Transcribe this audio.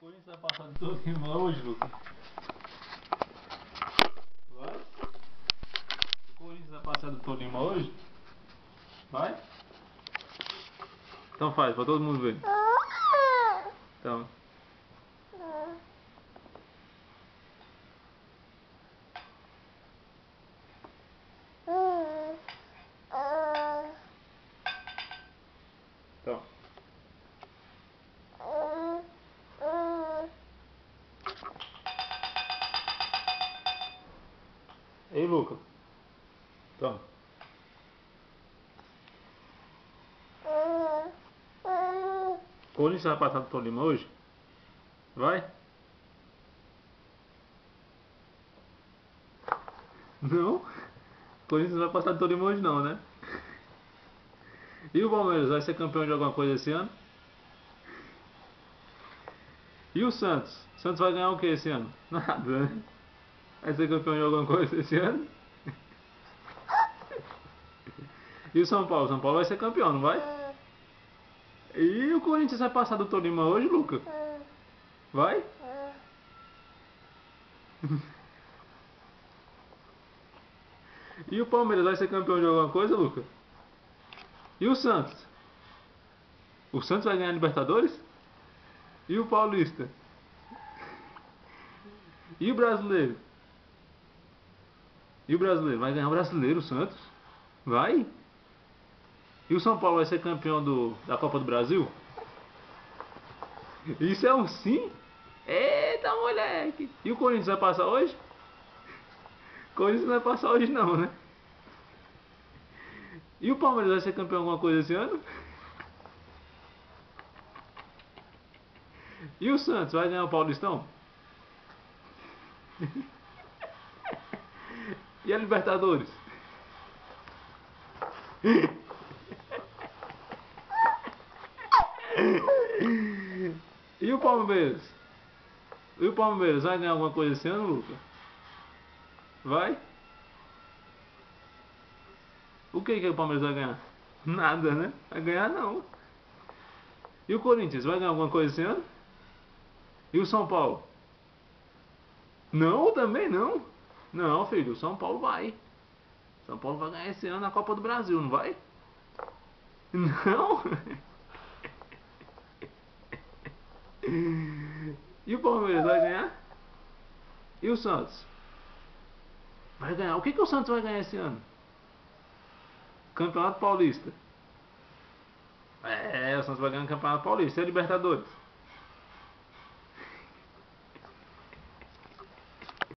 Corinthians vai passar de Tolima hoje, Lucas? Vai? O Corinthians vai passar do Tolima hoje? Vai? Então faz, pra todo mundo ver. Então. Então. Ei, Lucas. Então. O Corinthians vai passar do Tolima hoje? Vai? Não? O Corinthians não vai passar do Tolima hoje não, né? E o Palmeiras vai ser campeão de alguma coisa esse ano? E o Santos? O Santos vai ganhar o que esse ano? Nada, né? Vai ser campeão de alguma coisa esse ano? E o São Paulo? O São Paulo vai ser campeão, não vai? E o Corinthians vai passar do Tolima hoje, Lucas? Vai? E o Palmeiras vai ser campeão de alguma coisa, Lucas? E o Santos? O Santos vai ganhar a Libertadores? E o Paulista? E o Brasileiro? E o Brasileiro? Vai ganhar o Brasileiro, o Santos? Vai? E o São Paulo vai ser campeão da Copa do Brasil? Isso é um sim? Eita, moleque! E o Corinthians vai passar hoje? O Corinthians não vai passar hoje não, né? E o Palmeiras vai ser campeão alguma coisa esse ano? E o Santos vai ganhar o Paulistão? E a Libertadores? E o Palmeiras? E o Palmeiras vai ganhar alguma coisa esse ano, Lucas? Vai? O que o Palmeiras vai ganhar? Nada, né? Vai ganhar não. E o Corinthians vai ganhar alguma coisa esse ano? E o São Paulo? Não, também não. Não, filho, o São Paulo vai. São Paulo vai ganhar esse ano a Copa do Brasil, não vai? Não. E o Palmeiras vai ganhar? E o Santos? Vai ganhar. O que o Santos vai ganhar esse ano? Campeonato Paulista. É, o Santos vai ganhar o Campeonato Paulista. E a Libertadores?